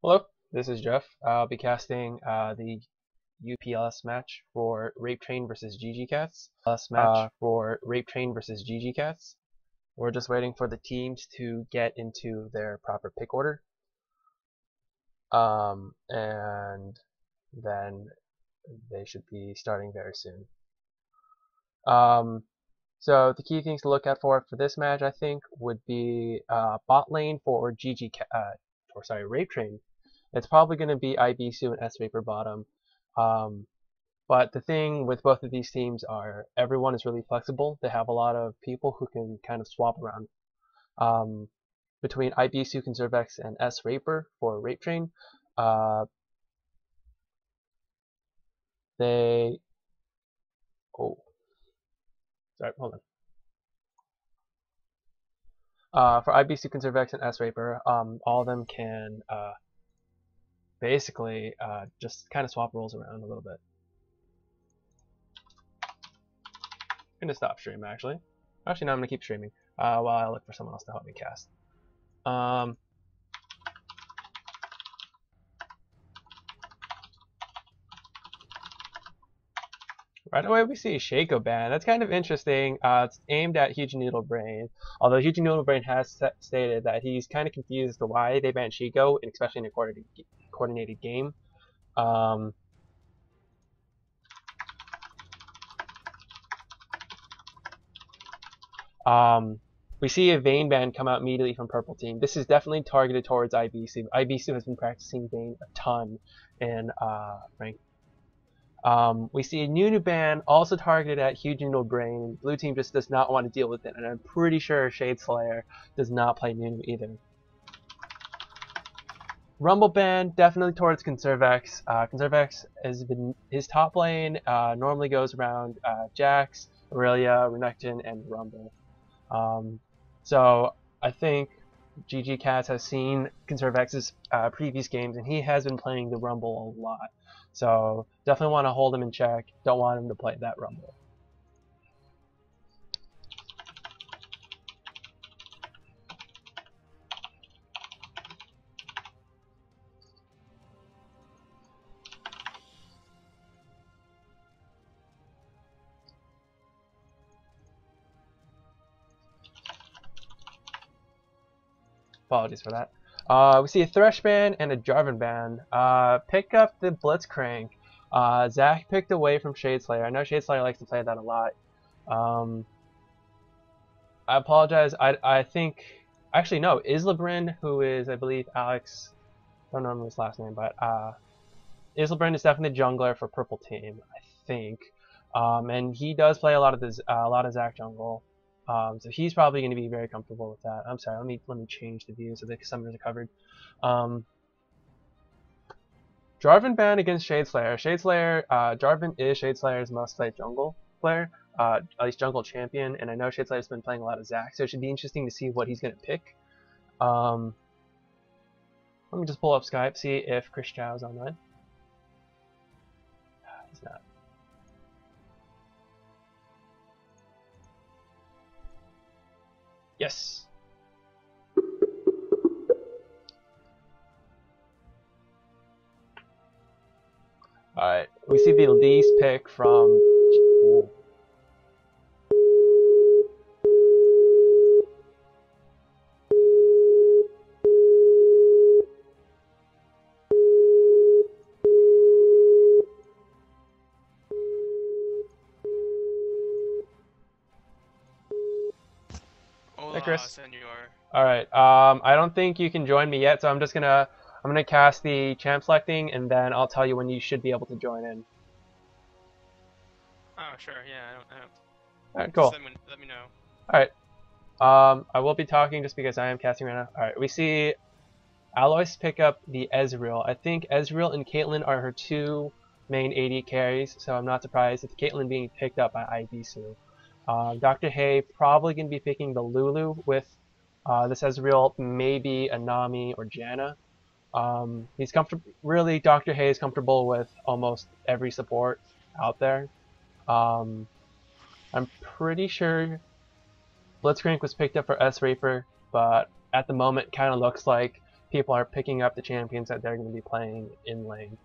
Hello, this is Jeff. I'll be casting the UPLS match for Rapetrain versus JijiCats. We're just waiting for the teams to get into their proper pick order, and then they should be starting very soon. So the key things to look out for this match, I think, would be bot lane for Rapetrain. It's probably going to be Ibisu and S-Vapor bottom. But the thing with both of these teams are everyone is really flexible. They have a lot of people who can kind of swap around. Between Ibisu, Conservex, and S-Vapor for Rapetrain, they... Oh. Sorry, hold on. For Ibisu, Conservex, and S-Vapor, all of them can basically just kind of swap roles around a little bit. I'm gonna stop streaming actually. Actually, no, I'm gonna keep streaming while I look for someone else to help me cast. Right away we see Shaco ban. That's kind of interesting. It's aimed at Huge Noodle Brain, although Huge Noodle Brain has stated that he's kind of confused as to why they banned Shaco, especially in a coordinated game. We see a Vayne ban come out immediately from Purple Team. This is definitely targeted towards Ibisu. Ibisu has been practicing Vayne a ton in rank. We see a Nunu ban also targeted at Huge Noodle Brain. Blue Team just does not want to deal with it, and I'm pretty sure Shade Slayer does not play Nunu either. Rumble ban definitely towards Conservex. Conservex has been his top lane normally goes around Jax, Aurelia, Renekton, and Rumble. So I think JijiCats has seen Conservex's previous games, and he has been playing the Rumble a lot. So definitely want to hold him in check. Don't want him to play that Rumble. Apologies for that. We see a Thresh ban and a Jarvan ban. Pick up the Blitzcrank. Zach picked away from Shade Slayer. I know Shade Slayer likes to play that a lot. I apologize. I think... Actually, no. Islabrin, who is, I believe, Alex... I don't remember his last name, but... Islabrin is definitely the jungler for Purple Team, I think. And he does play a lot of Zach jungle. So he's probably going to be very comfortable with that. I'm sorry, let me change the view so the summoners are covered. Jarvan ban against Shade Slayer. Jarvan is Shade Slayer's must-play jungle player, at least jungle champion, and I know Shade Slayer's been playing a lot of Zac, so it should be interesting to see what he's going to pick. Let me just pull up Skype, see if Chris Chow is online. He's not. Yes. Alright, we see the least pick from... Ooh. Hey Chris. Senor. Alright, I don't think you can join me yet, so I'm gonna cast the champ selecting, and then I'll tell you when you should be able to join in. Oh, sure, yeah, I don't. Alright, cool. Just let me know. Alright, I will be talking just because I am casting right now. Alright, we see Alois pick up the Ezreal. I think Ezreal and Caitlyn are her two main AD carries, so I'm not surprised with Caitlyn being picked up by Ibisu. Dr. Hay probably going to be picking the Lulu with this Ezreal, maybe a Nami or Janna. He's comfortable. Really, Dr. Hay is comfortable with almost every support out there. I'm pretty sure Blitzcrank was picked up for S-Vapor, but at the moment, kind of looks like people are picking up the champions that they're going to be playing in lane.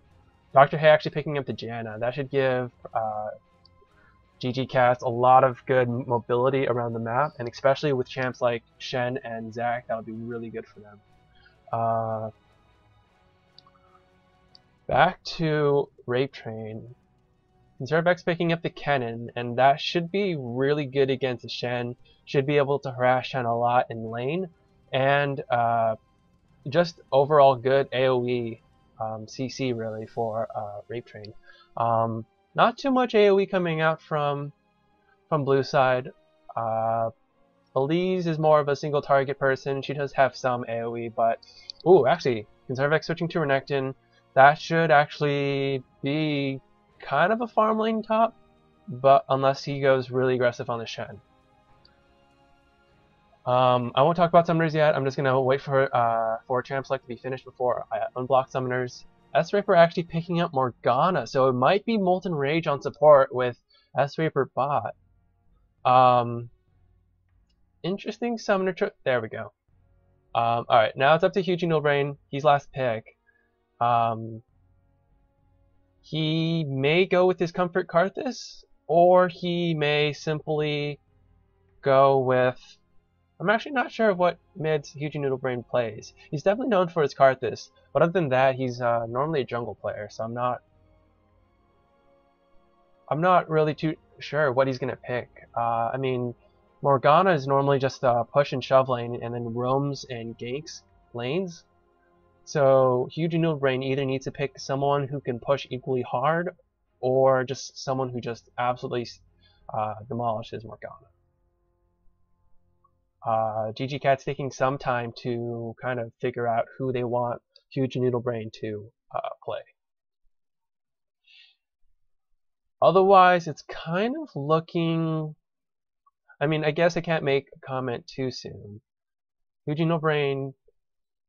Dr. Hay actually picking up the Janna. That should give JijiCats a lot of good mobility around the map, and especially with champs like Shen and Zac, that would be really good for them. Back to Rapetrain. Zerbeck's picking up the Kennen, and that should be really good against the Shen. Should be able to harass Shen a lot in lane, and just overall good AoE CC really for Rapetrain. Not too much AoE coming out from blue side. Elise is more of a single target person. She does have some AoE, but ooh, actually, Conservex switching to Renekton. That should actually be kind of a farm lane top, but unless he goes really aggressive on the Shen. I won't talk about summoners yet. I'm just gonna wait for Champ Select to be finished before I unblock summoners. S-Raper actually picking up Morgana, so it might be Molten Rage on support with S-Raper bot. Interesting summoner trip. There we go. Alright, now it's up to Huge Brain. He's last pick. He may go with his Comfort Karthus, or he may simply go with... I'm actually not sure what mids Huge Brain plays. He's definitely known for his Karthus, but other than that, he's normally a jungle player, so I'm not really too sure what he's gonna pick. I mean, Morgana is normally just a push and shove lane, and then roams and ganks lanes. So Huge Brain either needs to pick someone who can push equally hard, or just someone who just absolutely demolishes Morgana. JijiCats taking some time to kind of figure out who they want Huge Brain to play. Otherwise, it's kind of looking... I mean, I guess I can't make a comment too soon. Huge Brain,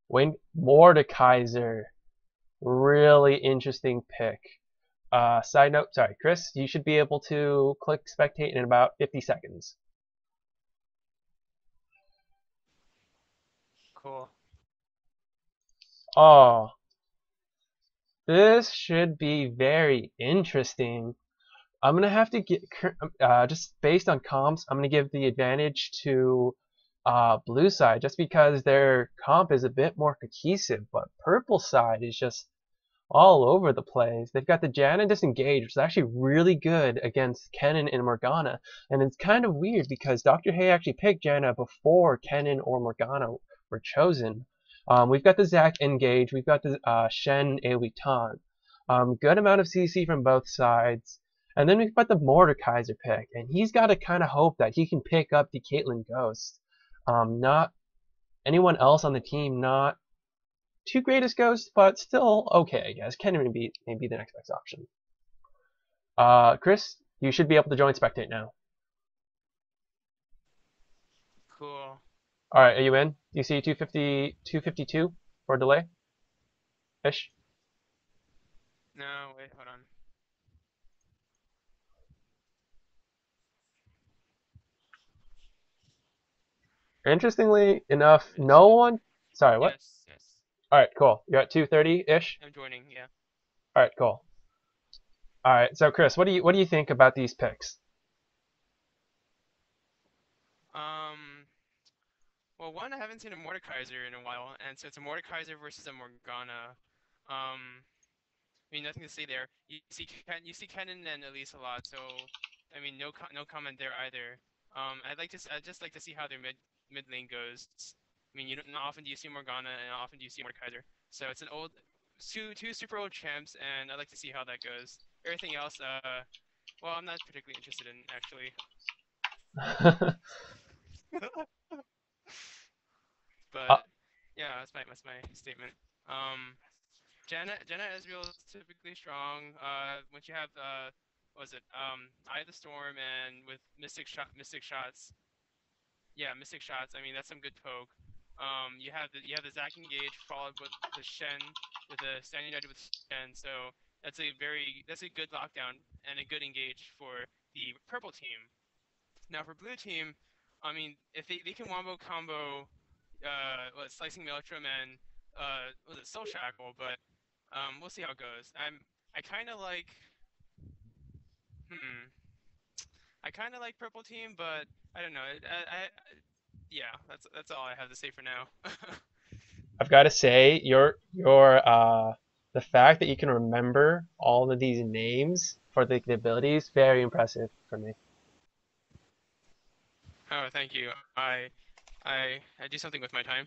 Wayne Mordekaiser, really interesting pick. Side note, sorry, Chris, you should be able to click spectate in about 50 seconds. Cool. Oh, this should be very interesting. I'm gonna have to get just based on comps. I'm gonna give the advantage to blue side just because their comp is a bit more cohesive, but purple side is just all over the place. They've got the Janna disengage, which is actually really good against Kennen and Morgana, and it's kind of weird because Dr. Hay actually picked Janna before Kennen or Morgana were chosen. We've got the Zac engage, we've got the Shen AoE taunt. Good amount of CC from both sides. And then we've got the Mordekaiser pick, and he's got to kind of hope that he can pick up the Caitlyn Ghost. Not anyone else on the team, not too greatest Ghost, but still okay, I guess. Can maybe be the next best option. Chris, you should be able to join spectate now. Cool. Alright, are you in? You see 250, 252 for delay? Ish? No, wait, hold on. Interestingly enough, no one... Sorry, what? Yes, yes. Alright, cool. You're at 230-ish? I'm joining, yeah. Alright, cool. Alright, so Chris, what do you think about these picks? Well, one, I haven't seen a Mordekaiser in a while, and so it's a Mordekaiser versus a Morgana. I mean, nothing to say there. You see Kennen and Elise a lot, so I mean, no comment there either. I'd just like to see how their mid lane goes. I mean, not often do you see Morgana, and not often do you see Mordekaiser. So it's an old, two super old champs, and I'd like to see how that goes. Everything else, well, I'm not particularly interested in actually. But yeah, that's my statement. Janna Ezreal is typically strong. Once you have what was it? Eye of the Storm and with Mystic Shots. Yeah, Mystic Shots. I mean, that's some good poke. You have the Zac engage followed with the Shen with the Stand United with Shen. So that's a good lockdown and a good engage for the purple team. Now for blue team, I mean, if they can wombo combo, slicing Maelstrom and Soul Shackle, but we'll see how it goes. I kind of like hmm I kind of like purple team, but I don't know. Yeah, that's all I have to say for now. I've got to say, the fact that you can remember all of these names for the abilities, very impressive for me. Oh, thank you. I do something with my time.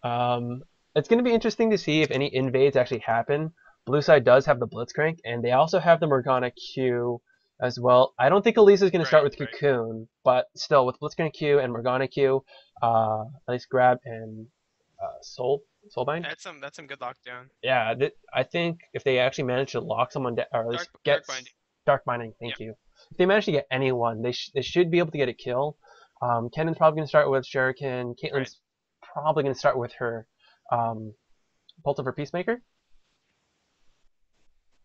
Um, it's going to be interesting to see if any invades actually happen. Blue side does have the Blitzcrank, and they also have the Morgana Q as well. I don't think Elise is going to start Right, with right. Cocoon, but still, with Blitzcrank Q and Morgana Q, at least grab and Soulbind. That's some good lockdown. Yeah, I think if they actually manage to lock someone down, or at least get Dark binding. Dark Binding, Yeah, thank you. If they manage to get anyone, they should be able to get a kill. Kennan's probably going to start with Shuriken. right. Caitlyn's probably going to start with her um, Bolt of her Peacemaker.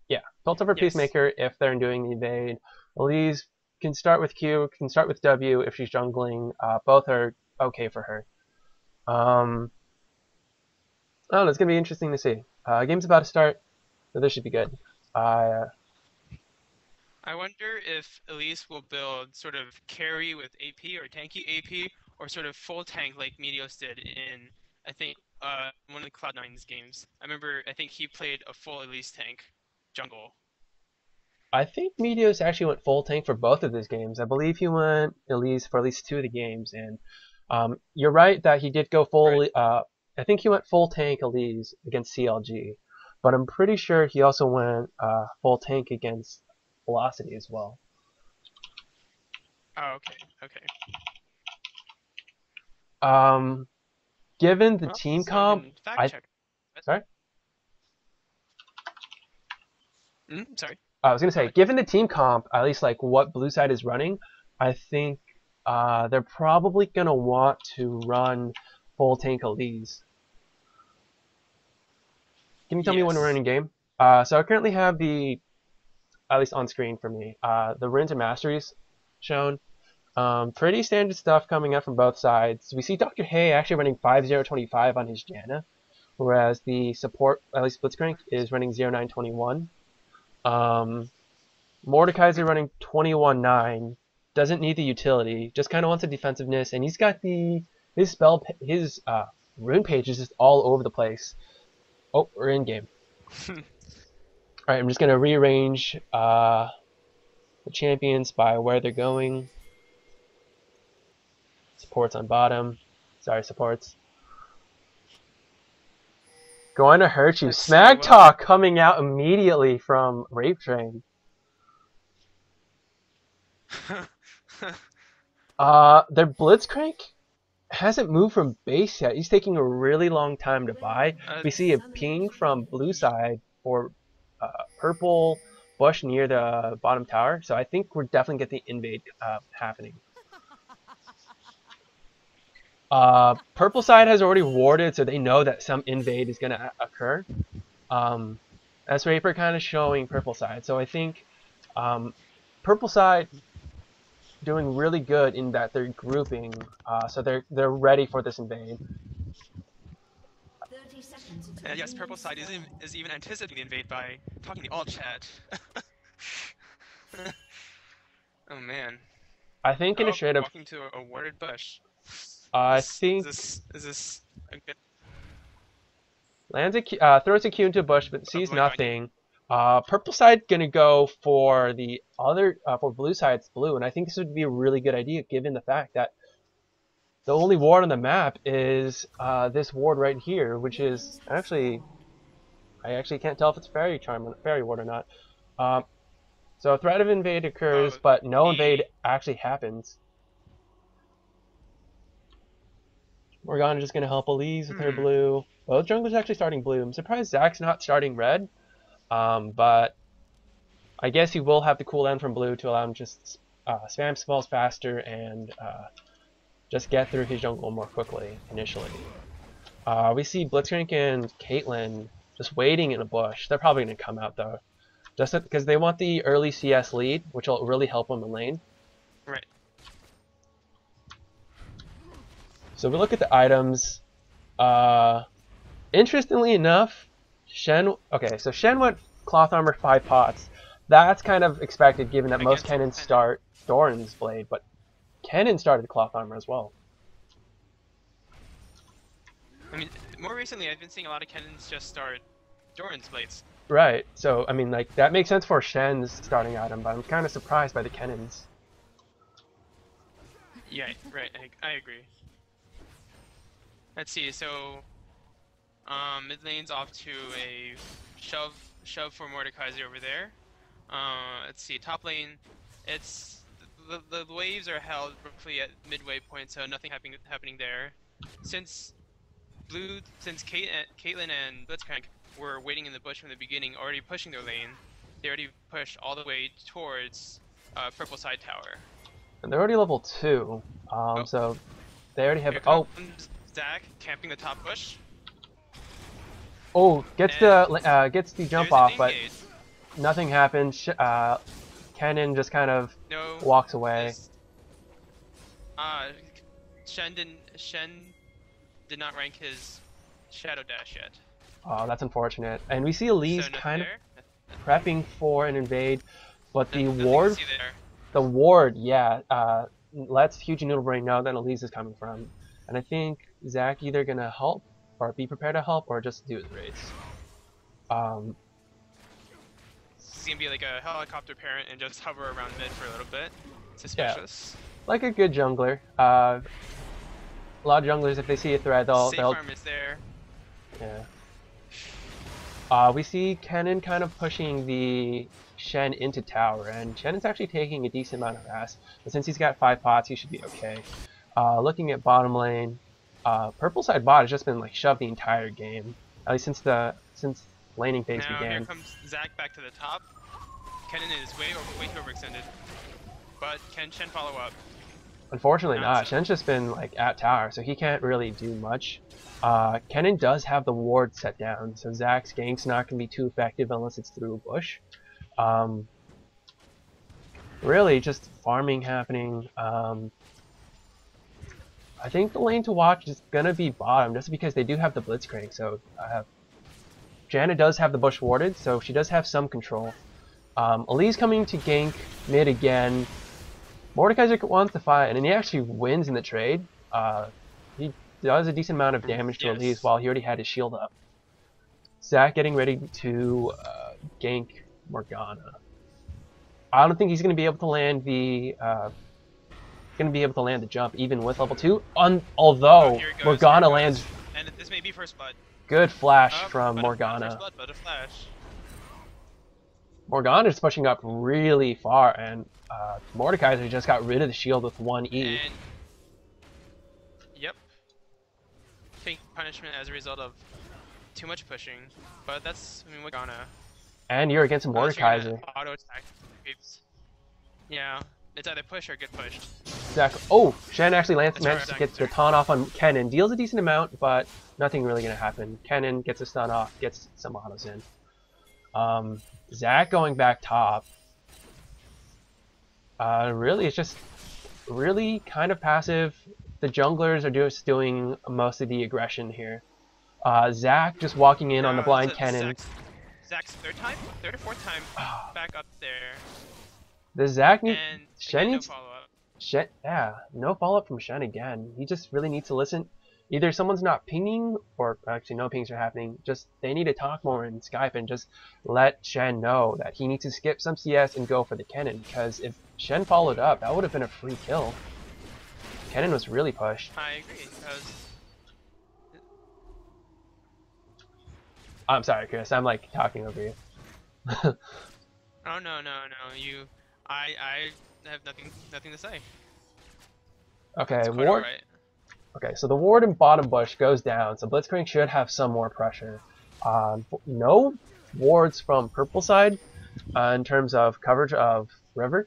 Yeah, Bolt of her Yes. Peacemaker if they're doing the evade. Elise can start with Q, can start with W if she's jungling. Both are okay for her. I don't know, it's going to be interesting to see. Game's about to start, so this should be good. Uh, I wonder if Elise will build sort of carry with AP or tanky AP, or sort of full tank like Meteos did in, I think, one of the Cloud9's games. I remember, I think he played a full Elise tank jungle. I think Meteos actually went full tank for both of his games. I believe he went Elise for at least two of the games, and you're right that he did go Right. full. I think he went full tank Elise against CLG, but I'm pretty sure he also went full tank against Velocity as well. Oh, okay. Okay. Um, given the Well, team so we comp, can fact I check. sorry, Sorry. I was gonna Go say, ahead. given the team comp, at least like what Blue Side is running, I think they're probably gonna want to run full tank Elise. Can you tell me when we're in Yes. a game? So I currently have at least on screen for me, the runes and masteries shown. Pretty standard stuff coming up from both sides. We see Dr. Hay actually running 5025 on his Janna, whereas the support, at least Blitzcrank, is running 0921. Mordekaiser running 21-9. Doesn't need the utility, just kind of wants the defensiveness, and he's got his rune page is just all over the place. Oh, we're in game. Alright, I'm just going to rearrange the champions by where they're going. Supports on bottom. Sorry, supports. Going to hurt you. Let's see. Smack Well, talk coming out immediately from Rapetrain. Their Blitzcrank hasn't moved from base yet. He's taking a really long time to buy. uh, We see a ping from blue side for purple bush near the bottom tower. So I think we're definitely get the invade happening. Purple side has already warded, so they know that some invade is going to occur. That's Raper kind of showing purple side. So I think purple side doing really good in that they're grouping, so they're ready for this invade. 30 seconds until and yes, minions purple side spawn. is even anticipating the invade by talking to all chat. Oh man. I think in a Oh, straight up, walking to a warded bush. I This think is this a good lands throws a Q into a bush, but sees avoid binding? nothing. Purple side gonna go for the other for blue side's blue, and I think this would be a really good idea given the fact that the only ward on the map is this ward right here, which is Minions have actually spawned. I actually can't tell if it's fairy ward or not. Um, so a threat of invade occurs, Oh, but no invade the actually happens. Morgana just gonna help Elise with her hmm. blue. Both junglers actually starting blue. I'm surprised Zach's not starting red, but I guess he will have the cooldown from blue to allow him just spam spells faster and just get through his jungle more quickly initially. We see Blitzcrank and Caitlyn just waiting in a bush. They're probably going to come out though, just because they want the early CS lead, which will really help them in lane. Right. So we look at the items. Interestingly enough, Shen. Okay, so Shen went cloth armor 5 pots. That's kind of expected given that most Against cannons Kennen. start Doran's blade, but Kennen started cloth armor as well. I mean, more recently I've been seeing a lot of cannons just start Doran's blades. Right. So I mean, like that makes sense for Shen's starting item, but I'm kind of surprised by the cannons. Yeah, right. I agree. Let's see. So, mid lane's off to a shove for Mordekaiser over there. Let's see. Top lane, it's the waves are held roughly at midway point, so nothing happening there. Since Caitlyn and Blitzcrank were waiting in the bush from the beginning, already pushing their lane. They already pushed all the way towards purple side tower. And they're already level 2, so they already have. Here Oh, comes Zach camping the top bush. gets the jump There's an off, but engage. nothing happens. Kennen just kind of No. walks away. Shen did not rank his Shadow Dash yet. Oh, that's unfortunate. And we see Elise So nothing kind of there. prepping for an invade, but the Nothing to ward, see there. lets Huge Noodle Brain know that Elise is coming from. And I think Zach either gonna help or be prepared to help or just do his raids. He's gonna be like a helicopter parent and just hover around mid for a little bit. Suspicious. Like a good jungler. A lot of junglers, if they see a threat, they'll Farm is there. yeah. We see Kennen kind of pushing the Shen into tower, and Shenn's actually taking a decent amount of harass, but since he's got 5 pots, he should be okay. Looking at bottom lane, purple side bot has just been like shoved the entire game, at least since laning phase Now began. here comes Zach back to the top. Kennen is way too overextended, but can Shen follow up? Unfortunately not. So. Shen's just been like at tower, so he can't really do much. Kennen does have the ward set down, so Zach's gank's not going to be too effective unless it's through a bush. Really, just farming happening. I think the lane to watch is going to be bottom, just because they do have the Blitzcrank. So Janna does have the bush warded, so she does have some control. Elise coming to gank mid again. Mordekaiser wants to fight, and he actually wins in the trade. He does a decent amount of damage to Elise while he already had his shield up. Zach getting ready to gank Morgana. I don't think he's going to be able to land the jump even with level 2. Although Morgana lands. And this may be first blood. Good flash from Morgana. First blood, but a flash. Morgana's pushing up really far, and Mordekaiser just got rid of the shield with 1E. And, yep. Take punishment as a result of too much pushing, but that's, I mean, Morgana. And you're against a Mordekaiser. Auto attack. Yeah, it's either push or get pushed. Exactly. Oh, Shen actually manages to get the taunt off on Kennen. Deals a decent amount, but nothing really going to happen. Kennen gets a stun off, gets some autos in. Zach going back top. Really, it's just really kind of passive. The junglers are just doing most of the aggression here. Zach just walking in on the blind Kennen. Zach's third or fourth time back up there. The Zach need and Shen again, needs no follow-up. Shen, yeah, no follow-up from Shen again. He just really needs to listen. Either someone's not pinging, or actually no pings are happening. Just they need to talk more in Skype and just let Shen know that he needs to skip some CS and go for the Kennen. Because if Shen followed up, that would have been a free kill. Kennen was really pushed. I agree. Because I'm sorry, Chris. I'm like talking over you. oh no. You, I have nothing to say. Okay, ward. Right. Okay, so the ward in bottom bush goes down, so Blitzcrank should have some more pressure. No wards from purple side in terms of coverage of river.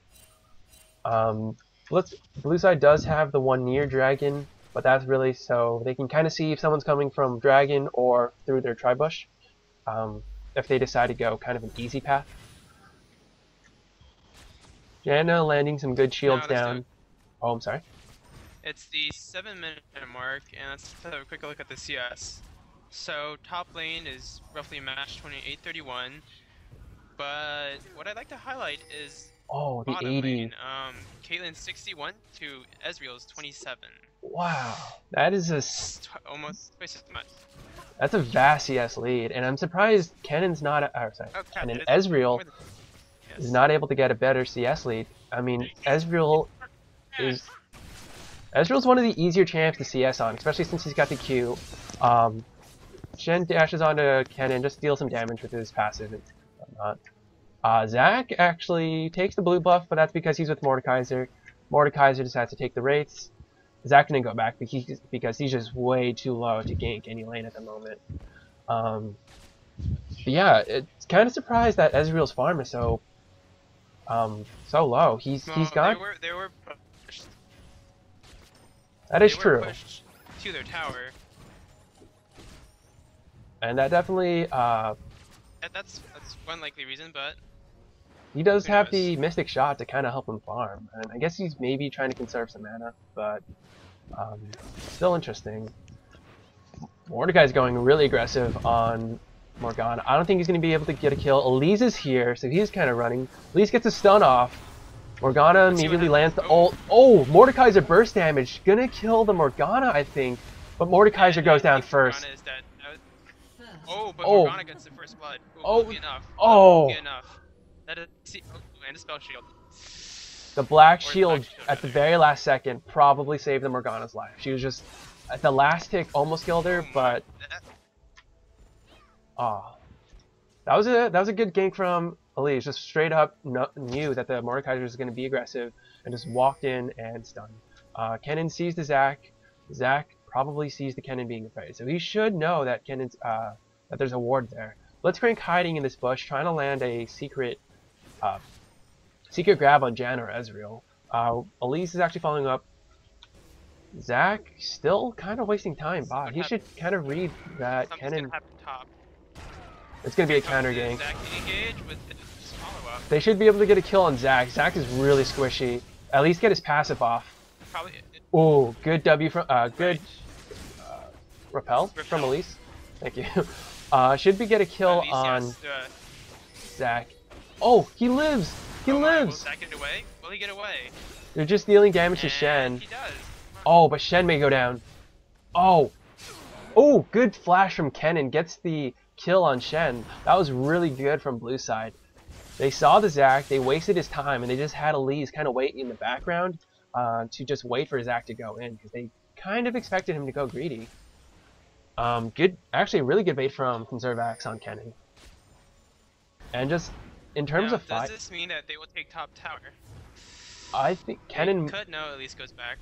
Blue side does have the one near dragon, but that's really so they can kind of see if someone's coming from dragon or through their tri-bush, if they decide to go kind of an easy path. Janna landing some good shields down. Oh, I'm sorry. It's the 7-minute mark, and let's have a quick look at the CS. So top lane is roughly match 28-31, but what I'd like to highlight is Oh, the bottom 80. lane. Caitlyn's 61 to Ezreal's 27. Wow, that is Almost twice as much. that's a vast CS lead, and I'm surprised Kennan's not. Sorry, Oh, crap, Kennen it is Ezreal yes. is not able to get a better CS lead. I mean, Ezreal's one of the easier champs to CS on, especially since he's got the Q. Shen dashes onto Kennen, just deals some damage with his passive and whatnot. Zac actually takes the blue buff, but that's because he's with Mordekaiser. Mordekaiser decides to take the Wraiths. Zac didn't go back because he's just way too low to gank any lane at the moment. But yeah, it's kind of surprised that Ezreal's farm is so low. He's got. They were pushed. That is They true. were pushed to their tower. And that definitely. That's one likely reason, but he does have the Mystic Shot to kind of help him farm, and I guess he's maybe trying to conserve some mana, but still interesting. Mordekai's going really aggressive on Morgana. I don't think he's going to be able to get a kill. Elise is here, so he's kind of running. Elise gets a stun off. Morgana immediately lands the ult. Oh, Mordekaiser burst damage. Gonna kill the Morgana, I think, but Mordekaiser goes down first. Morgana gets the first blood. Won't be enough. Oh. Won't be enough. And a spell shield. The black shield at the very last second probably saved the Morgana's life. She was just at the last tick almost killed her, but that was a good gank from Elise. Just straight up knew that the Mordekaiser was going to be aggressive and just walked in and stunned. Kennen sees the Zac. Zac probably sees the Kennen being afraid, so he should know that Kennen's that there's a ward there. Blitzcrank hiding in this bush, trying to land a secret grab on Jan or Ezreal. Elise is actually following up. Zac still kind of wasting time. Bot. He should kind of read that Kennen. It's going to be a counter gank. They should be able to get a kill on Zac. Zac is really squishy. At least get his passive off. Oh, good W from repel from Elise. Thank you. Should we get a kill on Zac? Oh, he lives! He lives! Will Zac get away? Will he get away? They're just dealing damage to Shen. He does. Oh, but Shen may go down. Oh! Oh, good flash from Kennen. Gets the kill on Shen. That was really good from blue side. They saw the Zac, they wasted his time, and they just had Elise kind of wait in the background to just wait for Zac to go in, because they kind of expected him to go greedy. Good, actually, really good bait from Conservax on Kennen. And just in terms of fight, does this mean that they will take top tower? I think Kennen could. No, at least goes back.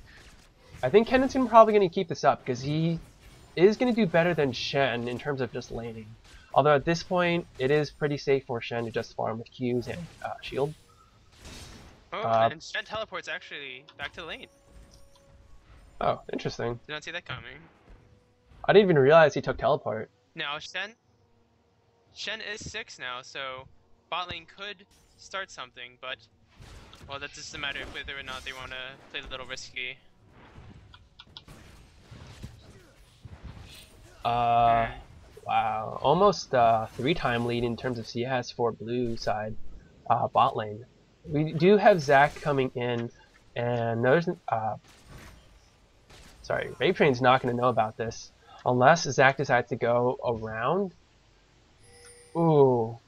I think Kennen's probably going to keep this up because he is going to do better than Shen in terms of just laning. Although at this point, it is pretty safe for Shen to just farm with Qs and shield. Oh, and Shen teleports actually back to the lane. Oh, interesting. Did not see that coming. I didn't even realize he took teleport. Now Shen is 6 now, so bot lane could start something, but well, that's just a matter of whether or not they want to play a little risky. Wow, almost 3-time lead in terms of CS for blue side bot lane. We do have Zac coming in, and there's sorry, Rapetrain's not going to know about this unless Zac decides to go around. Ooh,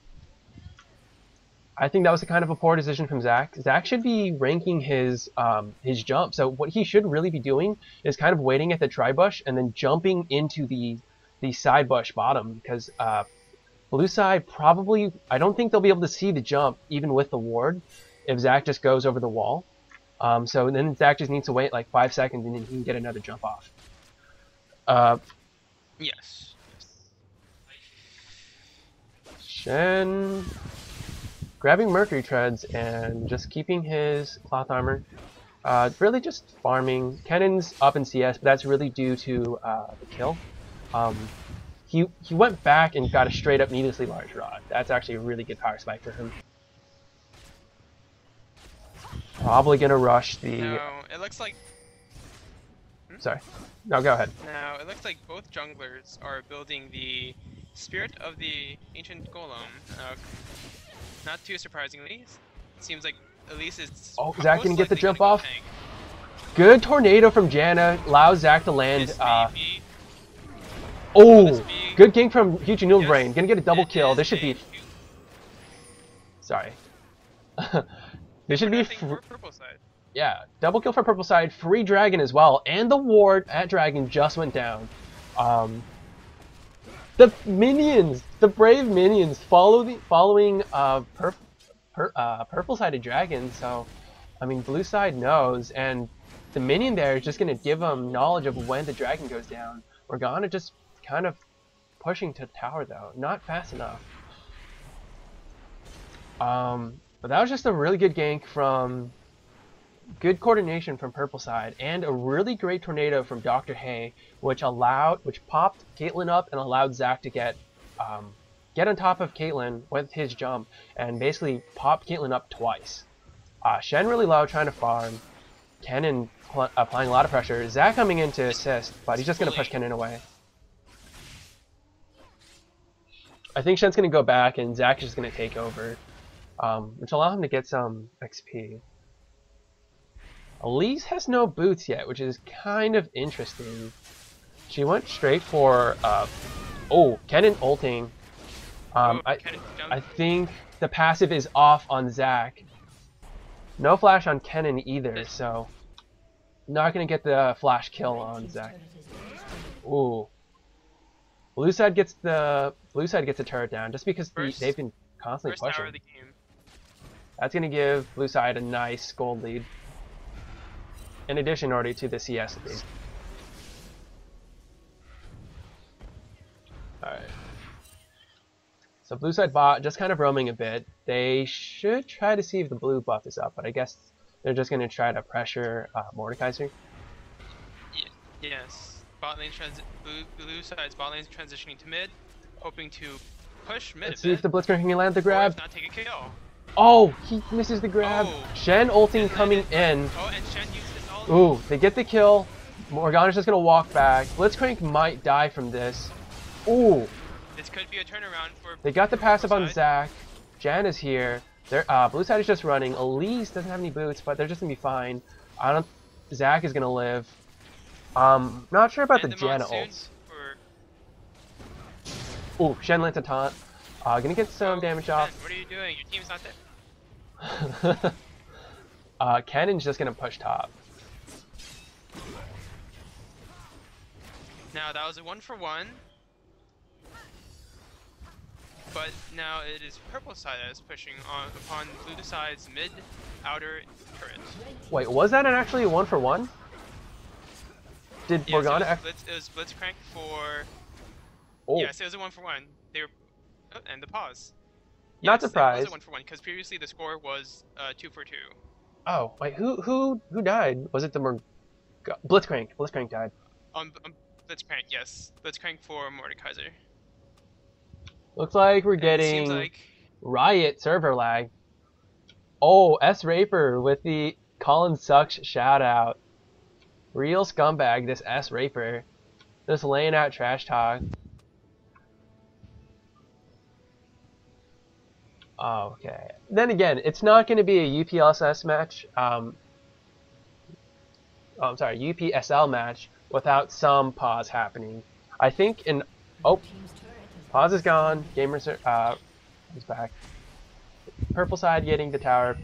I think that was a kind of a poor decision from Zac. Zac should be ranking his jump. So what he should really be doing is kind of waiting at the tri-bush and then jumping into the side bush bottom, because blue side probably, I don't think they'll be able to see the jump even with the ward if Zac just goes over the wall. So then Zac just needs to wait like 5 seconds and then he can get another jump off. Yes. Shen grabbing Mercury Treads and just keeping his cloth armor. Really just farming. Kennen's up in CS, but that's really due to the kill. He went back and got a straight up needlessly large rod. That's actually a really good power spike for him. Probably gonna rush the. No, it looks like Sorry. No, go ahead. Now, it looks like both junglers are building the Spirit of the Ancient Golem. Not too surprisingly, it seems like Elise is Oh, Zach gonna get the jump off. Tank. Good tornado from Janna. Allows Zach to land. This may be- Oh, good gank from Huge Brain. Gonna get a double it kill. is This should a be... shoot- Sorry. This should be... nothing for purple side. Yeah, double kill for purple side. Free dragon as well. And the ward at dragon just went down. The minions, the brave minions, following purple-sided dragon. So, I mean, blue side knows, and the minion there is just gonna give them knowledge of when the dragon goes down. Morgana just kind of pushing to tower though, not fast enough. But that was just a really good gank from, good coordination from purple side, and a really great tornado from Dr. Hay, which popped Caitlyn up and allowed Zach to get on top of Caitlyn with his jump and basically popped Caitlyn up twice. Shen really low trying to farm. Kennen applying a lot of pressure. Zach coming in to assist, but he's just going to push Kennen away. I think Shen's going to go back and Zach is just going to take over, which will allow him to get some XP. Elise has no boots yet, which is kind of interesting. She went straight for, oh, Kennen ulting. I think the passive is off on Zach. No flash on Kennen either, so not gonna get the flash kill on Zach. Ooh, blue side gets the turret down just because they've been constantly pushing. Tower of the game. That's gonna give blue side a nice gold lead. In addition already to the CS lead. Alright. So blue side bot just kind of roaming a bit. They should try to see if the blue buff is up, but I guess they're just going to try to pressure Mordekaiser. Yes. Blue side's bot lane's transitioning to mid, hoping to push mid. Let's see if the Blitzcrank can land the grab. Not take a kill. Oh, he misses the grab. Oh. Shen ulting coming in. Oh, and Shen used his ult. Ooh, they get the kill. Morgana's just going to walk back. Blitzcrank might die from this. Ooh. This could be a turnaround for. They got the passive on Zach. Jan is here. Blue side is just running. Elise doesn't have any boots, but they're just gonna be fine. Zach is gonna live. Not sure about the Janna ults. Ooh, Shen lands a taunt. Gonna get some damage off. What are you doing? Your team's not there. Kennen's just gonna push top. Now that was a 1-for-1. But now it is purple side that is pushing upon blue side's mid outer turret. Wait, was that actually a 1-for-1? Did Morgana? It was Blitzcrank for. Oh. Yes, it was a 1-for-1. They were, and the pause. Yes, Not surprised. It was a 1-for-1 because previously the score was 2-for-2. Oh, wait, who died? Was it the Blitzcrank? Blitzcrank died. Blitzcrank, yes. Blitzcrank for Mordekaiser. Looks like we're getting Riot server lag. Oh, S Raper with the Colin Sucks shout out. Real scumbag, this S Raper. Just laying out trash talk. Oh, okay. Then again, it's not going to be a UPSS match. UPSL match without some pause happening. I think in. Oh. Pause is gone. Gamers is back. Purple side getting the tower.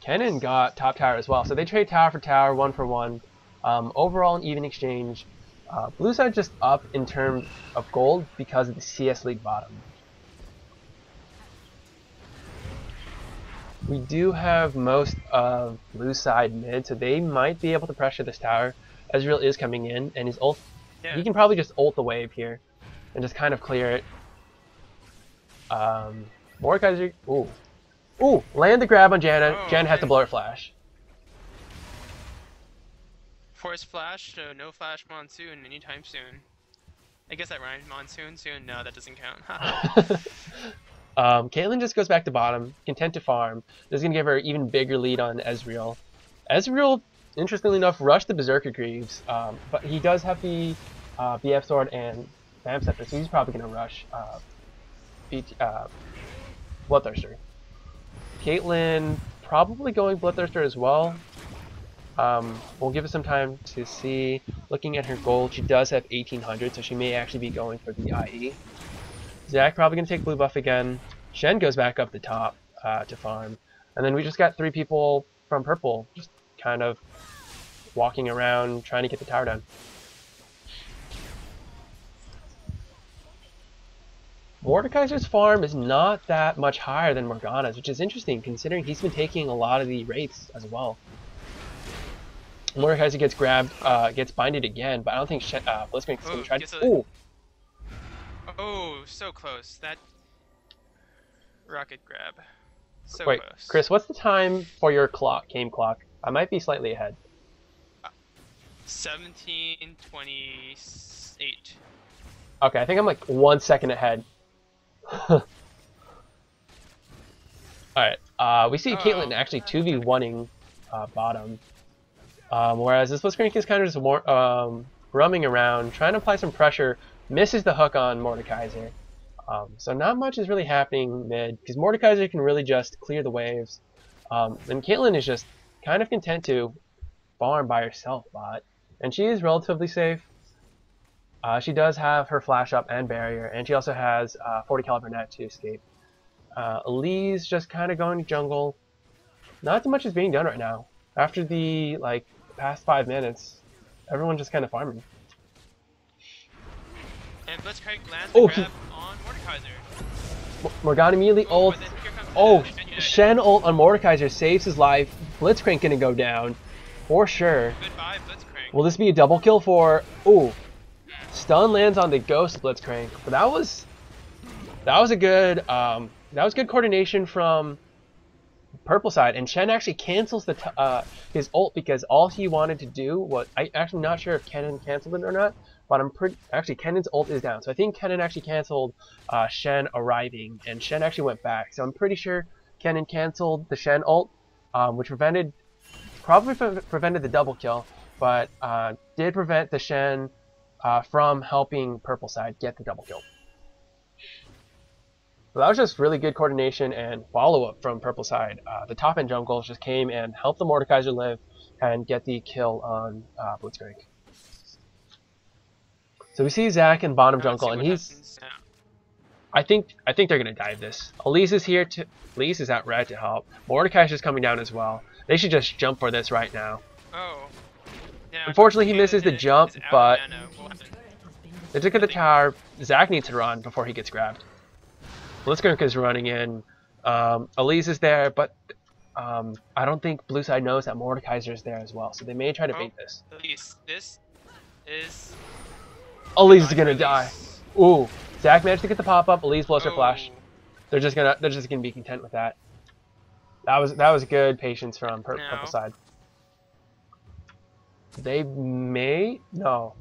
Kennen got top tower as well. So they trade tower for tower, 1-for-1. Overall, an even exchange. Blue side just up in terms of gold because of the CS league bottom. We do have most of blue side mid, so they might be able to pressure this tower. Ezreal is coming in, and his ult. Yeah. He can probably just ult the wave here and just kind of clear it. Mordekaiser. Ooh. Ooh, land the grab on Janna. Oh, Janna has to blow her flash. Force flash, so no flash monsoon anytime soon. I guess that rhymed. Monsoon soon? No, that doesn't count. Caitlyn just goes back to bottom, content to farm. This is going to give her an even bigger lead on Ezreal. Ezreal interestingly enough, rushed the Berserker Greaves, but he does have the BF Sword and Vamp Scepter, so he's probably going to rush Bloodthirster. Caitlyn probably going Bloodthirster as well. We'll give it some time to see. Looking at her gold, she does have 1800, so she may actually be going for the IE. Zach probably going to take blue buff again. Shen goes back up the top to farm. And then we just got 3 people from purple just kind of walking around trying to get the tower down. Mordekaiser's farm is not that much higher than Morgana's, which is interesting considering he's been taking a lot of the wraiths as well. Mordekaiser gets grabbed, gets binded again, but I don't think Blitzcrank is going to try to... Ooh! Oh, so close. That rocket grab. So Wait, close. Chris, what's the time for your clock, game clock? I might be slightly ahead. 17:28. Okay, I think I'm like 1 second ahead. Alright, we see Caitlyn actually 2v1ing bottom. Whereas this Blitzcrank is kind of just more roaming around, trying to apply some pressure, misses the hook on Mordekaiser. So not much is really happening mid, because Mordekaiser can really just clear the waves. And Caitlyn is just kind of content to farm by herself bot. And she is relatively safe. She does have her flash up and barrier, and she also has 40 caliber net to escape. Elise just kind of going to jungle. Not too much is being done right now. After the past 5 minutes, everyone's just kind of farming. And Blitzcrank lands the grab on Mordekaiser. Morgana immediately ult. Oh, Shen ult on Mordekaiser saves his life. Blitzcrank gonna go down for sure. Goodbye, Blitzcrank. Will this be a double kill for? Ooh, stun lands on the ghost Blitzcrank. But that was a good good coordination from purple side, and Shen actually cancels his ult because all he wanted to do was, I'm actually not sure if Kennen canceled it or not, but actually Kennen's ult is down, so I think Kennen actually canceled Shen arriving, and Shen actually went back, so I'm pretty sure Kennen canceled the Shen ult, which probably prevented the double kill, but did prevent the Shen from helping purple side get the double kill. So that was just really good coordination and follow-up from purple side. The top end jungles just came and helped the Mordekaiser live and get the kill on Blitzcrank. So we see Zach in bottom jungle, and he's... I think they're gonna dive this. Elise is here to... Elise is at red to help. Mordekaiser's coming down as well. They should just jump for this right now. Oh. Now, unfortunately, he misses the jump, but they took at the tower. Zach needs to run before he gets grabbed. Blitzcrank is running in. Elise is there, but I don't think blue side knows that Mordekaiser is there as well, so they may try to bait this. Elise, this is... Elise is gonna die. Ooh, Zach managed to get the pop up. Elise blows her flash. They're just gonna be content with that. That was good patience from purple side. They may no,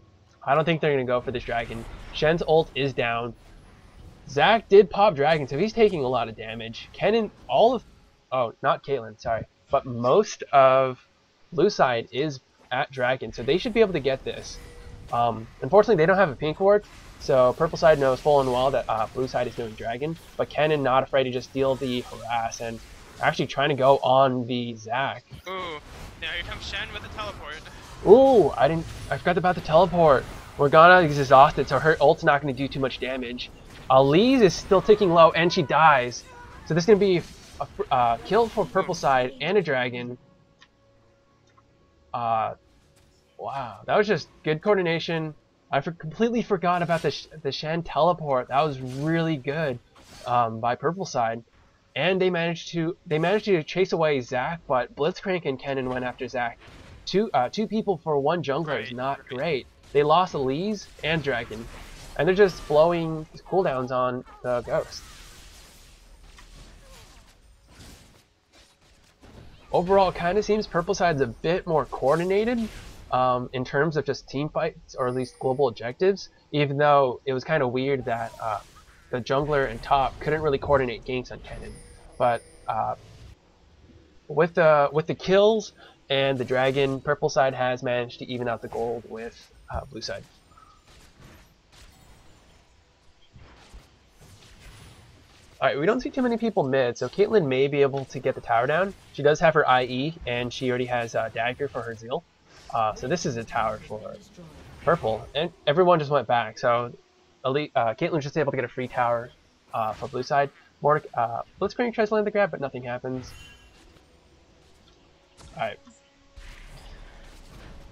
I don't think they're gonna go for this dragon. Shen's ult is down. Zach did pop dragon, so he's taking a lot of damage. Kennen, not Caitlyn, sorry, but most of blue side is at dragon, so they should be able to get this. Unfortunately, they don't have a pink ward, so purple side knows full and well that blue side is doing dragon, but Kennen not afraid to just deal the harass and actually trying to go on the Zach. Ooh, now here comes Shen with the teleport. Ooh, I forgot about the teleport. Morgana is exhausted, so her ult's not going to do too much damage. Elise is still ticking low, and she dies. So this is going to be a kill for purple side and a dragon. Wow, that was just good coordination. I completely forgot about the Shen teleport. That was really good by purple side. And they managed to chase away Zach, but Blitzcrank and Kennen went after Zach. Two people for one jungler is not great. They lost Elise and dragon. And they're just blowing cooldowns on the ghost. Overall, it kind of seems purple side's a bit more coordinated in terms of just team fights, or at least global objectives, even though it was kind of weird that the jungler and top couldn't really coordinate ganks on Kennen. But with the kills and the dragon. Purple side has managed to even out the gold with blue side. Alright, we don't see too many people mid, so Caitlyn may be able to get the tower down. She does have her IE, and she already has Dagger for her Zeal. So this is a tower for purple, and everyone just went back, so Caitlyn's just able to get a free tower for blue side. Blitzcrank tries to land the grab, but nothing happens. Alright.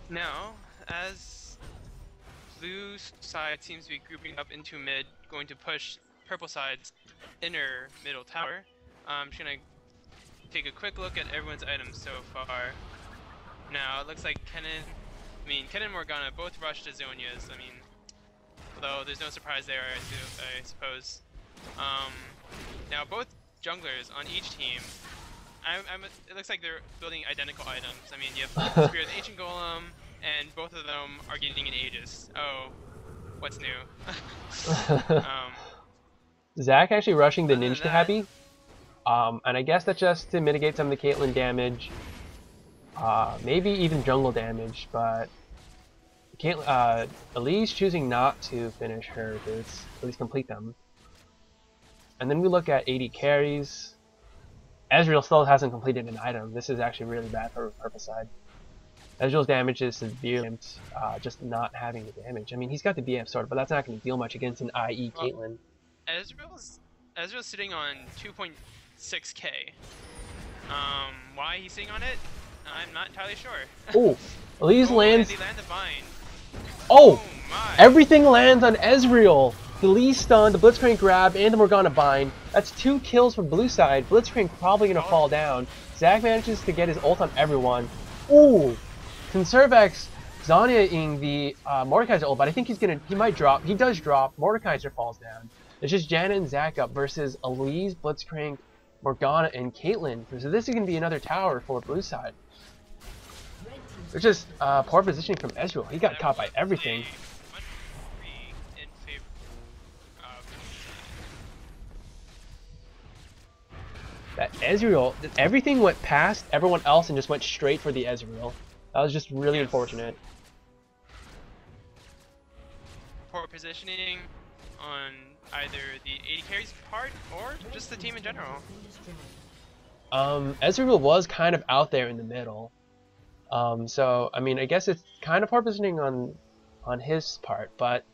Now, as blue side seems to be grouping up into mid, going to push purple side's inner middle tower, I'm just gonna take a quick look at everyone's items so far. Now, it looks like Kennen and Morgana both rushed to Zonia's. Although there's no surprise there, I suppose. Now, both junglers on each team, it looks like they're building identical items. You have Spear of the Ancient Golem, and both of them are getting an Aegis. Oh, what's new? Zac actually rushing the Ninja Happy, and I guess that's just to mitigate some of the Caitlyn damage, maybe even jungle damage, but Elise choosing not to finish her boots, at least complete them. And then we look at 80 carries. Ezreal still hasn't completed an item. This is actually really bad for purple side. Ezreal's damage is severe, just not having the damage. He's got the BF sword, but that's not going to deal much against an IE Caitlyn. Ezreal's sitting on 2.6k. Why he's sitting on it, I'm not entirely sure. Oh, Elise lands. They land the bind. Oh my! Everything lands on Ezreal. The Lee stun, the Blitzcrank grab, and the Morgana bind. That's 2 kills from blue side. Blitzcrank probably gonna fall down. Zac manages to get his ult on everyone. Ooh, Conservex Zanya-ing the Mordekaiser ult, but I think he might drop. He does drop. Mordekaiser falls down. It's just Janna and Zac up versus Elise, Blitzcrank, Morgana, and Caitlyn. So this is gonna be another tower for blue side. It's just poor positioning from Ezreal. He got caught by everything. That Ezreal, everything went past everyone else and just went straight for the Ezreal. That was just really unfortunate. Poor positioning on either the 80 carries part or just the team in general. Ezreal was kind of out there in the middle. So I guess it's kind of poor positioning on his part, but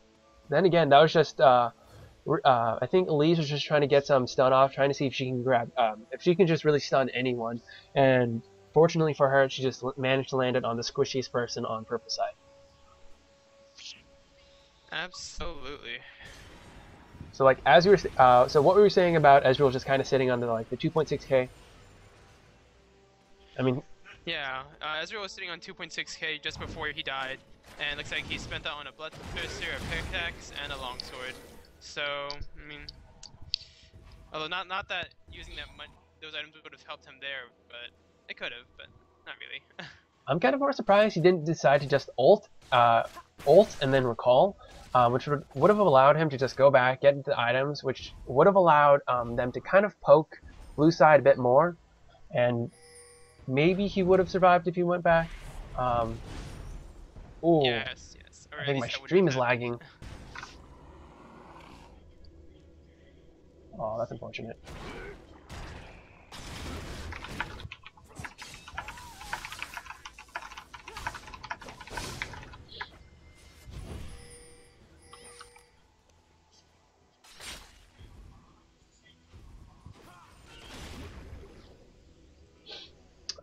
then again, that was just I think Elise was just trying to get some stun off, trying to see if she can grab, if she can just really stun anyone. And fortunately for her, she just managed to land it on the squishiest person on purple side. Absolutely. So like as you were, so what were you saying about Ezreal just kind of sitting on the 2.6k? Yeah, Ezreal was sitting on 2.6k just before he died, and it looks like he spent that on a Bloodthirster, a pickaxe, and a longsword. So, although not that using those items would have helped him there, but it could have, but not really. I'm kind of more surprised he didn't decide to just ult and then recall, which would have allowed him to just go back, get into the items, which would have allowed them to kind of poke blue side a bit more, and maybe he would have survived if he went back. Ooh, yes. I think my stream is lagging. Oh, that's unfortunate.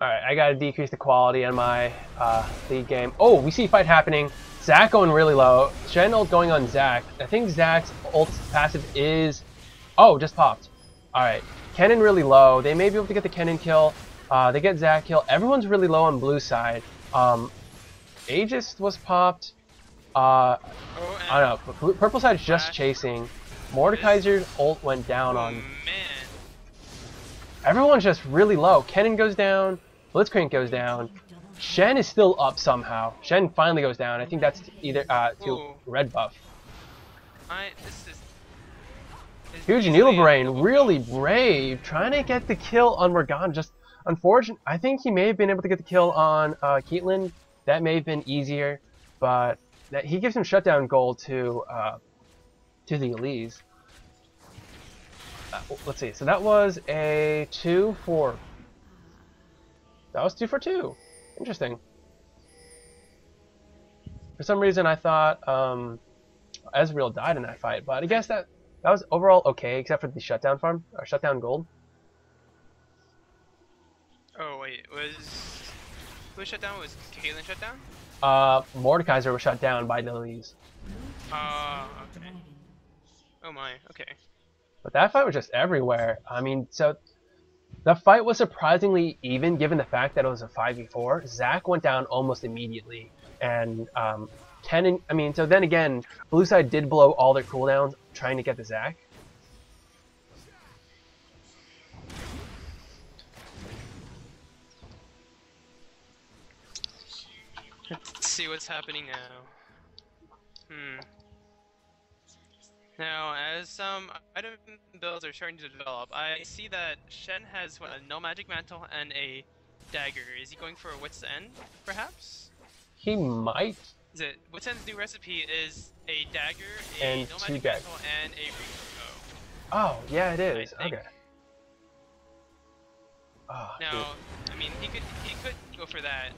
Alright, I gotta decrease the quality on my lead game. Oh, we see fight happening. Zac going really low. Shen ult going on Zac. I think Zac's ult passive is... Oh, just popped. Alright, Kennen really low. They may be able to get the Kennen kill. They get Zac kill. Everyone's really low on blue side. Aegis was popped. I don't know. Purple side's just chasing. Mordekaiser's ult went down on... Man. Everyone's just really low. Kennen goes down. Blitzcrank goes down. Shen is still up somehow. Shen finally goes down. I think that's either to red buff. Huge Needle Brain, really brave, trying to get the kill on Morgana. Just Unfortunately, I think he may have been able to get the kill on Caitlyn. That may have been easier, but that he gives him shutdown gold to the Elise. Let's see. So that was a 2 for. That was 2 for 2. Interesting. For some reason, I thought Ezreal died in that fight, but I guess that was overall okay, except for the shutdown farm or shutdown gold. Oh wait, who shut down? Was Caitlyn shut down? Mordekaiser was shut down by the Elise. Okay. Oh my, okay. But that fight was just everywhere. I mean, so the fight was surprisingly even given the fact that it was a 5v4. Zac went down almost immediately, and Kennen. I mean, so then again, blue side did blow all their cooldowns trying to get the Zac. Let's see what's happening now. Now, as some item builds are starting to develop, I see that Shen has what, a no magic mantle and a dagger. Is he going for a Wit's End, perhaps? He might. Is it Wit's End's new recipe is a dagger, a And no 2 magic daggers. mantle, and a reroll. Oh, yeah, it is. I think. Okay. Oh, Now, dude. I mean, he could go for that.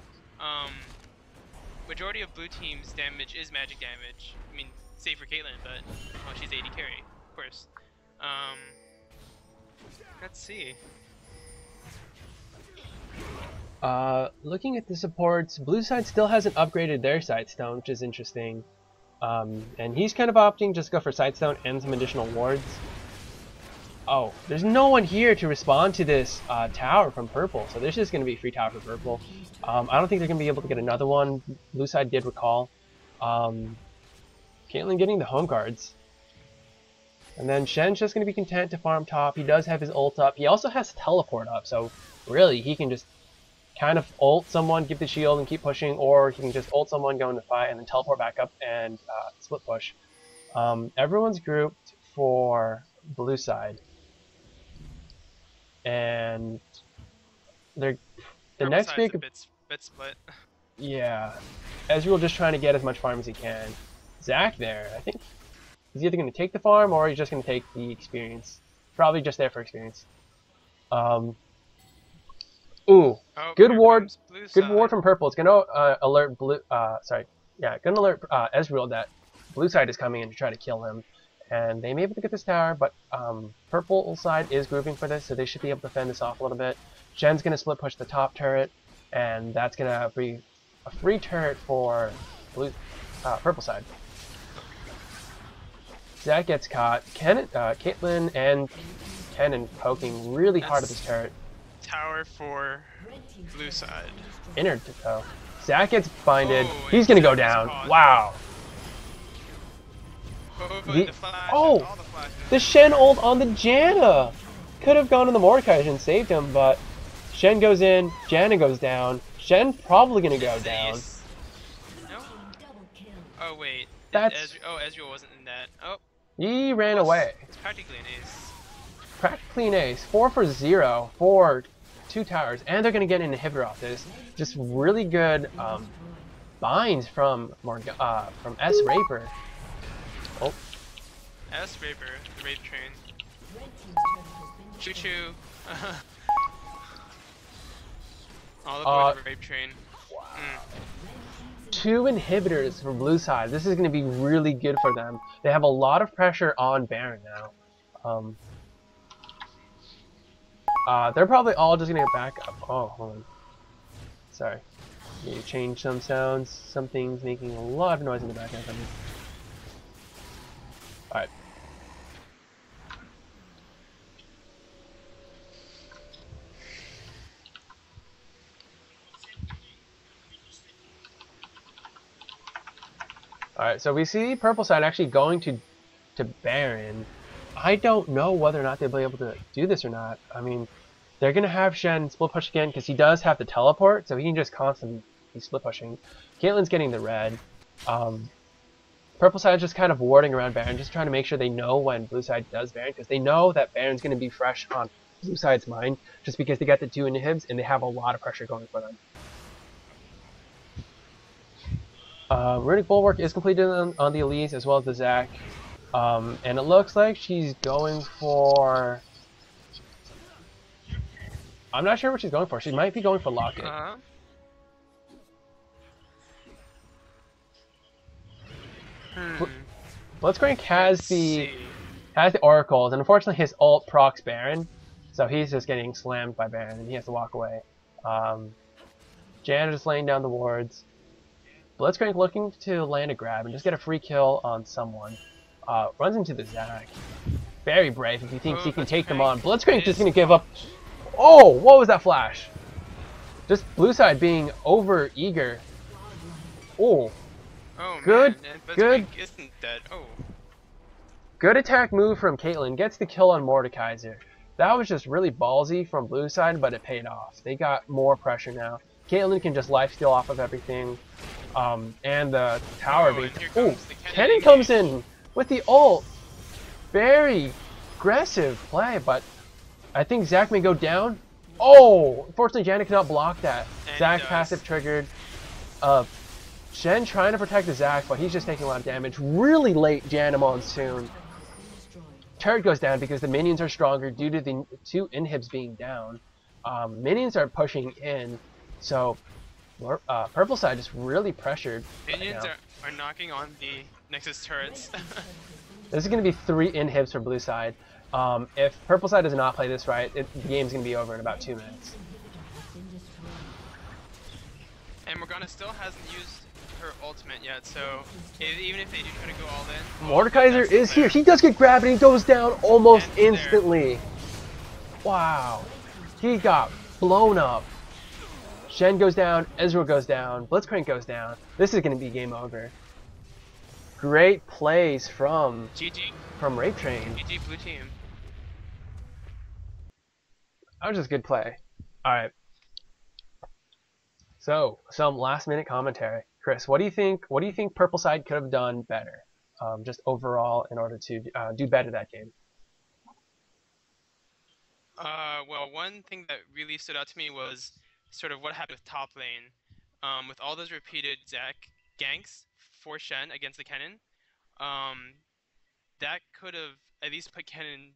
Majority of blue team's damage is magic damage. I mean, save for Caitlyn, but well, she's AD carry, of course. Let's see. Looking at the supports, blue side still hasn't upgraded their Sightstone, which is interesting. And he's kind of opting just to go for Sightstone and some additional wards. Oh, there's no one here to respond to this tower from purple, so this is going to be a free tower for purple. I don't think they're going to be able to get another one. Blue side did recall. Caitlyn getting the home cards. And then Shen's just going to be content to farm top. He does have his ult up. He also has teleport up, so really he can just kind of ult someone, give the shield, and keep pushing, or he can just ult someone, go into fight, and then teleport back up and split push. Everyone's grouped for blue side. And the next big bit split. Yeah, Ezreal just trying to get as much farm as he can. Zac there, I think he's either going to take the farm or he's just going to take the experience. Probably just there for experience. Ooh, Oh, good ward. Good Good ward from purple. It's going to alert blue. Sorry, yeah, going to alert Ezreal that blue side is coming in to try to kill him. And they may be able to get this tower, but purple side is grouping for this, so they should be able to fend this off a little bit. Shen's going to split push the top turret, and that's going to be a free turret for purple side. Zac gets caught. Caitlyn and Kennen poking really hard at this turret. Tower for blue side. Inner though. Zac gets binded. Oh, He's going to go down. Wow. The flash, oh, all the flashes. The Shen ult on the Janna! Could have gone on the Mordekaiser and saved him, but Shen goes in, Janna goes down. Shen probably gonna go down. No? Oh wait. That's... Ezreal wasn't in that. Oh. He ran away. It's practically an ace. Practically an ace. 4 for 0 for 2 towers, and they're gonna get an inhibitor off this. Just really good binds from S Raper. Oh. S Raper, the Rapetrain. Choo choo. All aboard the Rapetrain. Wow. 2 inhibitors for blue side. This is going to be really good for them. They have a lot of pressure on Baron now. They're probably all just going to get back up. Oh, hold on. Sorry. You change some sounds. Something's making a lot of noise in the background for me. Alright. Alright, so we see purple side actually going to Baron. I don't know whether or not they'll be able to do this or not. I mean, they're going to have Shen split push again because he does have the teleport, so he can just constantly be split pushing. Caitlyn's getting the red. Purple side is just kind of warding around Baron, just trying to make sure they know when blue side does Baron, because they know that Baron's going to be fresh on blue side's mind, just because they got the 2 inhibs and they have a lot of pressure going for them. Runic Bulwark is completed on the Elise as well as the Zac. And it looks like she's going for... I'm not sure what she's going for. She might be going for Locket. Uh-huh. Blitzcrank has Let's the see. Oracles, and unfortunately his ult procs Baron, so he's just getting slammed by Baron, and he has to walk away. Jan is just laying down the wards. Blitzcrank looking to land a grab and just get a free kill on someone. Runs into the Zac. Very brave if he thinks he can take them on. Blitzcrank just going to give up. Oh, what was that flash? Just blue side being over eager. Oh, Oh good, man, but good. isn't dead. Oh. Good attack move from Caitlyn. Gets the kill on Mordekaiser. That was just really ballsy from blue side, but it paid off. They got more pressure now. Caitlyn can just lifesteal off of everything. And the tower being... Oh, Kennen comes in with the ult. Very aggressive play, but I think Zac may go down. Oh, unfortunately Janet cannot block that. Zac passive triggered. Shen trying to protect the Zac, but he's just taking a lot of damage. Really late Janna Monsoon. Turret goes down because the minions are stronger due to the 2 inhibs being down. Minions are pushing in, so purple side is really pressured. Minions are knocking on the Nexus turrets. This is going to be 3 inhibs for blue side. If purple side does not play this right, the game's going to be over in about 2 minutes. And Morgana still hasn't used her ultimate yet, so even if they do try to go all in... Mordekaiser is here. He does get grabbed and he goes down almost instantly. Wow. He got blown up. Shen goes down, Ezreal goes down, Blitzcrank goes down. This is going to be game over. Great plays from Rapetrain. GG blue team. That was just good play. Alright. So, some last minute commentary. Chris, what do you think purple side could have done better? Just overall in order to do better that game. Well, one thing that really stood out to me was sort of what happened with top lane. With all those repeated Zac ganks for Shen against the Kennen, that could have at least put Kennen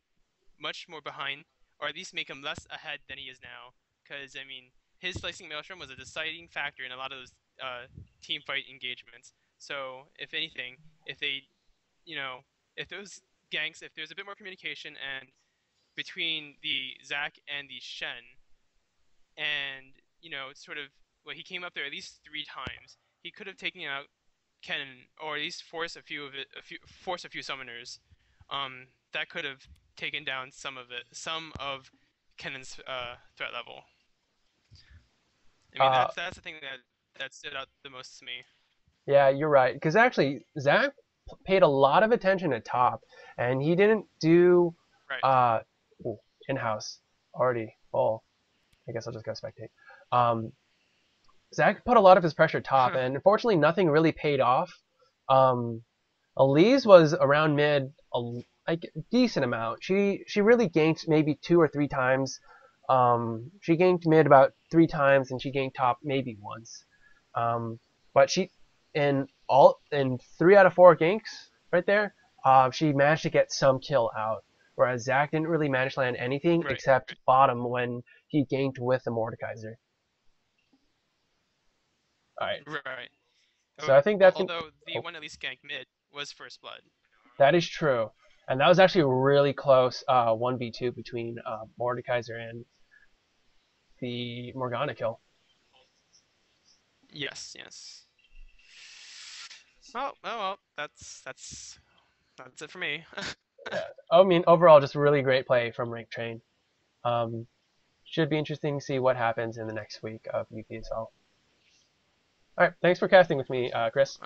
much more behind, or at least make him less ahead than he is now. Because, I mean, his Slicing Maelstrom was a deciding factor in a lot of those team fight engagements. So, if anything, if they, if those ganks, if there's a bit more communication and between the Zac and the Shen, and sort of, well, he came up there at least 3 times. He could have taken out Kennen, or at least force a few summoners. That could have taken down some of Kennen's threat level. I mean, that's the thing that stood out the most to me. Yeah, you're right. Because actually, Zac paid a lot of attention at top, and he didn't do in-house already full. I guess I'll just go spectate. Zac put a lot of his pressure top, and unfortunately, nothing really paid off. Elise was around mid a decent amount. She really ganked maybe 2 or 3 times. She ganked mid about 3 times, and she ganked top maybe once. But she in 3 out of 4 ganks right there, she managed to get some kill out. Whereas Zac didn't really manage to land anything except bottom when he ganked with the Mordekaiser. Alright. Right. So I think that's... Although the one at least gank mid was First Blood. That is true. And that was actually a really close 1v2 between Mordekaiser and the Morgana kill. Yes. Well, that's it for me. Yeah. I mean, overall, just really great play from Rapetrain. Should be interesting to see what happens in the next week of UPSL. Alright, thanks for casting with me, Chris.